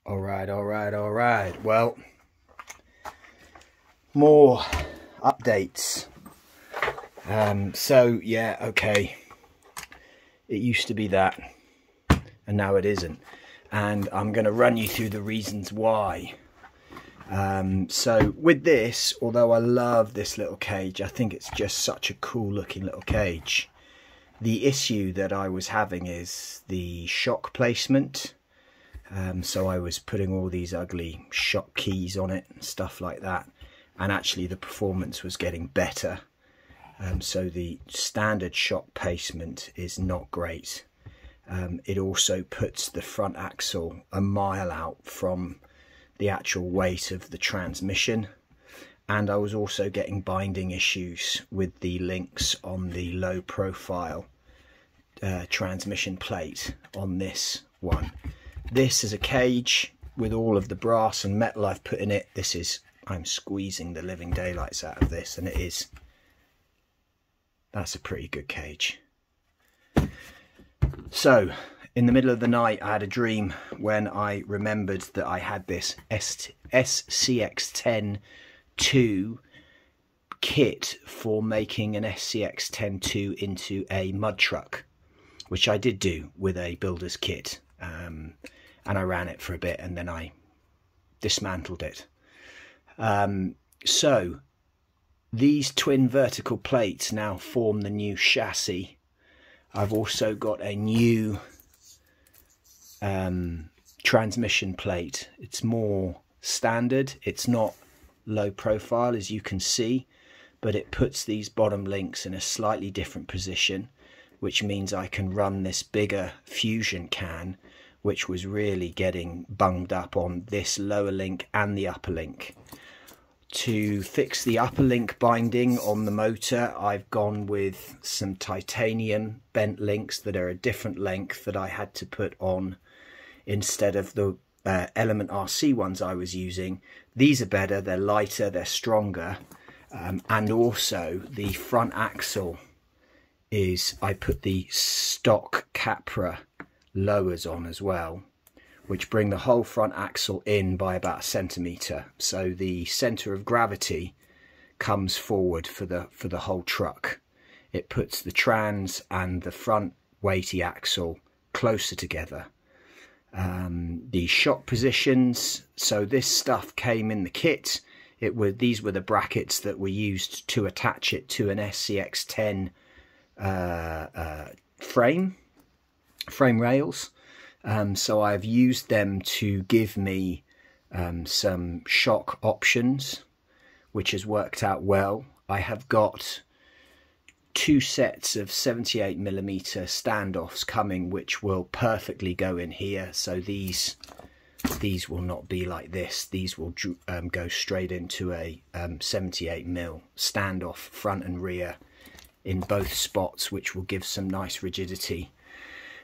All right. Well, more updates. So yeah, okay. It used to be that, and now it isn't. And I'm going to run you through the reasons why. So with this, although I love this little cage, I think it's just such a cool looking little cage. The issue that I was having is the shock placement. So I was putting all these ugly shock keys on it and stuff like that, and actually the performance was getting better. So the standard shock placement is not great. It also puts the front axle a mile out from the actual weight of the transmission, and I was also getting binding issues with the links on the low profile transmission plate on this one. This is a cage with all of the brass and metal I've put in it. I'm squeezing the living daylights out of this, and that's a pretty good cage. So in the middle of the night I had a dream when I remembered that I had this SCX-10-2 kit for making an SCX-10-2 into a mud truck, which I did do with a builder's kit. And I ran it for a bit and then I dismantled it. So these twin vertical plates now form the new chassis. I've also got a new transmission plate. It's more standard. It's not low profile, as you can see, but it puts these bottom links in a slightly different position, which means I can run this bigger fusion can, which was really getting bunged up on this lower link and the upper link. To fix the upper link binding on the motor, I've gone with some titanium bent links that are a different length that I had to put on instead of the Element RC ones I was using. These are better, they're lighter, they're stronger, and also the front axle I put the stock Capra lowers on as well, which bring the whole front axle in by about 1 centimetre. So the centre of gravity comes forward for the whole truck. It puts the trans and the front weighty axle closer together. The shock positions, so this stuff came in the kit. These were the brackets that were used to attach it to an SCX-10 frame rails. So I've used them to give me some shock options, which has worked out well. I have got 2 sets of 78mm standoffs coming, which will perfectly go in here. So these will not be like this. These will go straight into a 78mm standoff front and rear in both spots, which will give some nice rigidity.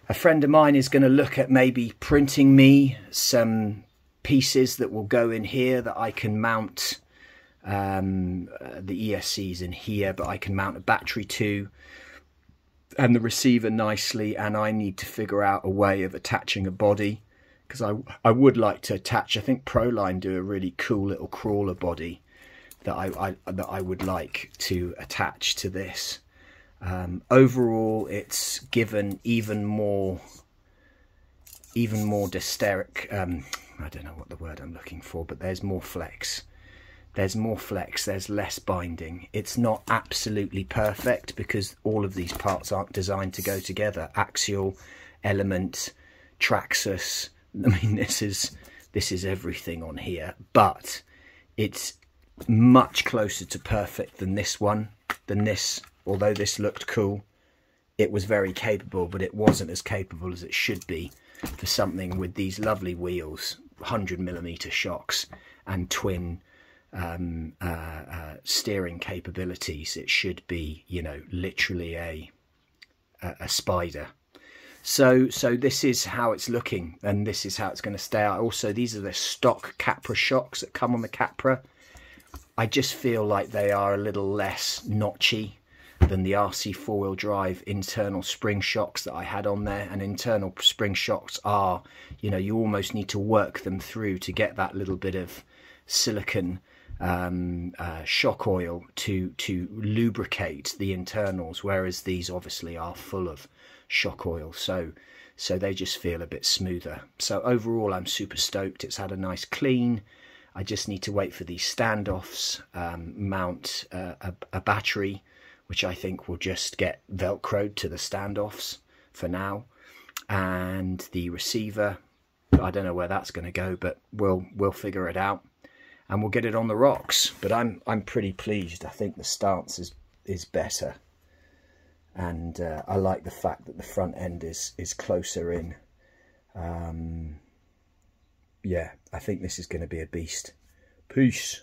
A friend of mine is going to look at maybe printing me some pieces that will go in here that I can mount the ESCs in here, but I can mount a battery to and the receiver nicely, and I need to figure out a way of attaching a body, because I would like to attach, I think Proline do a really cool little crawler body that I would like to attach to this. Overall, it's given even more dysteric, I don't know what the word I'm looking for, but there's more flex. There's less binding. It's not absolutely perfect because all of these parts aren't designed to go together. Axial, element, Traxxas, I mean, this is everything on here, but it's much closer to perfect than this one, although this looked cool. It was very capable, but it wasn't as capable as it should be for something with these lovely wheels, 100mm shocks and twin steering capabilities. It should be, you know, literally a spider. So this is how it's looking, and this is how it's going to stay out. Also, these are the stock Capra shocks that come on the Capra. I just feel like they are a little less notchy. than the RC four-wheel drive internal spring shocks that I had on there. And internal spring shocks are, you know, you almost need to work them through to get that little bit of silicone shock oil to lubricate the internals, whereas these obviously are full of shock oil, so they just feel a bit smoother. So overall, I'm super stoked. It's had a nice clean. I just need to wait for these standoffs, mount a battery, which I think will just get velcroed to the standoffs for now, and the receiver, I don't know where that's going to go, but we'll figure it out, and we'll get it on the rocks. But I'm pretty pleased. I think the stance is better, and I like the fact that the front end is closer in. Yeah, I think this is going to be a beast. Peace.